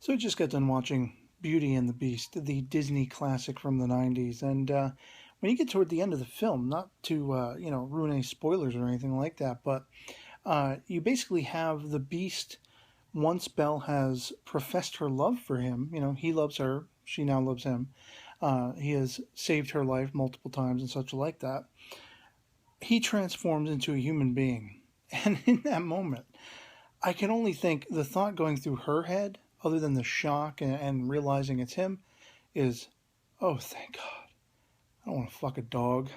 So I just got done watching Beauty and the Beast, the Disney classic from the 90s. And when you get toward the end of the film, not to, ruin any spoilers or anything like that, but you basically have the Beast, once Belle has professed her love for him, he loves her, she now loves him. He has saved her life multiple times and such like that. He transforms into a human being. And in that moment, I can only think the thought going through her head, other than the shock and realizing it's him, is, oh, thank God, I don't want to fuck a dog.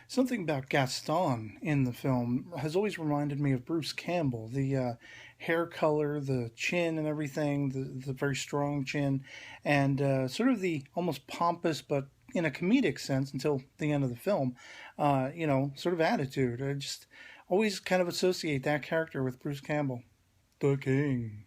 Something about Gaston in the film has always reminded me of Bruce Campbell. The hair color, the chin and everything, the very strong chin, and sort of the almost pompous, but in a comedic sense until the end of the film, sort of attitude. I just always kind of associate that character with Bruce Campbell. The King.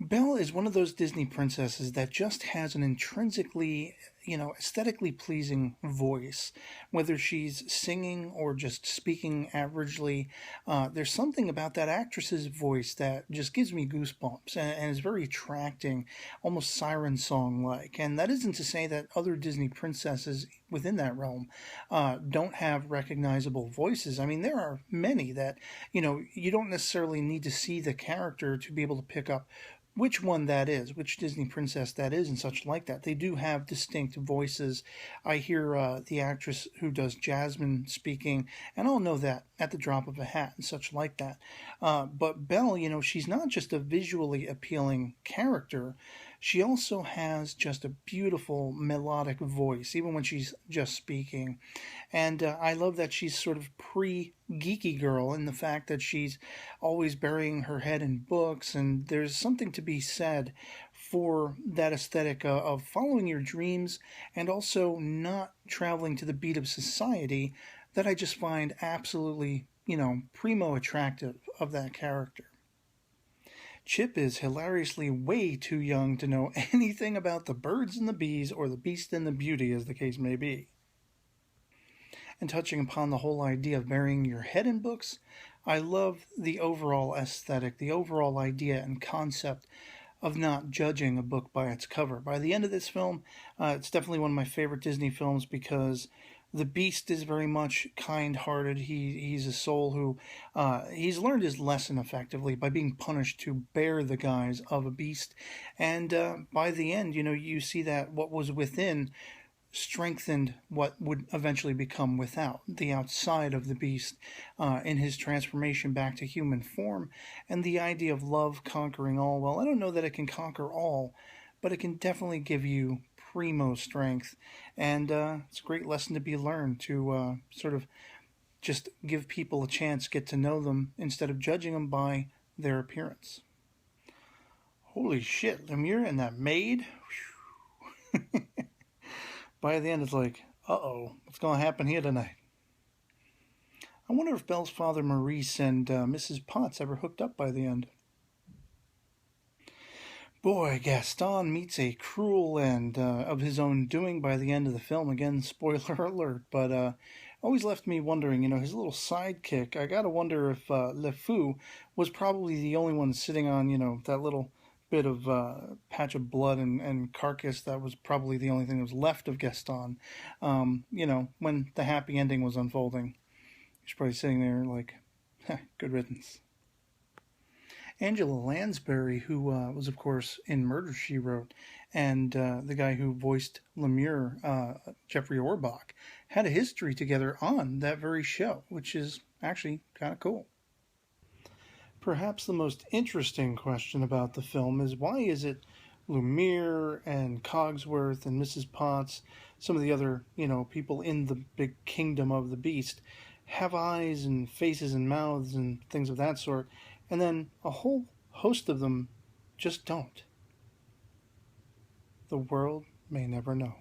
Belle is one of those Disney princesses that just has an intrinsically, aesthetically pleasing voice. Whether she's singing or just speaking averagely, there's something about that actress's voice that just gives me goosebumps and is very attracting, almost siren song like. And that isn't to say that other Disney princesses within that realm don't have recognizable voices. I mean, there are many that, you don't necessarily need to see the character to be able to pick up which one that is, which Disney princess that is, and such like that. They do have distinct voices. I hear the actress who does Jasmine speaking, and I'll know that at the drop of a hat and such like that. But Belle, she's not just a visually appealing character. She also has just a beautiful melodic voice, even when she's just speaking. And I love that she's sort of pre-geeky girl in the fact that she's always burying her head in books, and there's something to be said for that aesthetic of following your dreams and also not traveling to the beat of society that I just find absolutely, primo attractive of that character. Chip is hilariously way too young to know anything about the birds and the bees or the beast and the beauty, as the case may be. And touching upon the whole idea of burying your head in books, I love the overall aesthetic, the overall idea and concept of not judging a book by its cover. By the end of this film, it's definitely one of my favorite Disney films because the Beast is very much kind-hearted. He's a soul who he's learned his lesson effectively by being punished to bear the guise of a beast. And by the end, you see that what was within strengthened what would eventually become without, the outside of the beast in his transformation back to human form, and the idea of love conquering all. Well, I don't know that it can conquer all, but it can definitely give you primo strength, and it's a great lesson to be learned to sort of just give people a chance, get to know them, instead of judging them by their appearance. Holy shit, Lemire and that maid? By the end, it's like, uh-oh, what's going to happen here tonight? I wonder if Belle's father, Maurice, and Mrs. Potts ever hooked up by the end. Boy, Gaston meets a cruel end of his own doing by the end of the film. Again, spoiler alert, but always left me wondering, his little sidekick. I gotta wonder if Le Fou was probably the only one sitting on, that little bit of patch of blood and carcass that was probably the only thing that was left of Gaston, when the happy ending was unfolding. He's probably sitting there like, good riddance. Angela Lansbury, who was, of course, in Murder, She Wrote, and the guy who voiced Lemire, Jeffrey Orbach, had a history together on that very show, which is actually kind of cool. Perhaps the most interesting question about the film is why is it Lumiere and Cogsworth and Mrs. Potts, some of the other, people in the big kingdom of the beast, have eyes and faces and mouths and things of that sort, and then a whole host of them just don't. The world may never know.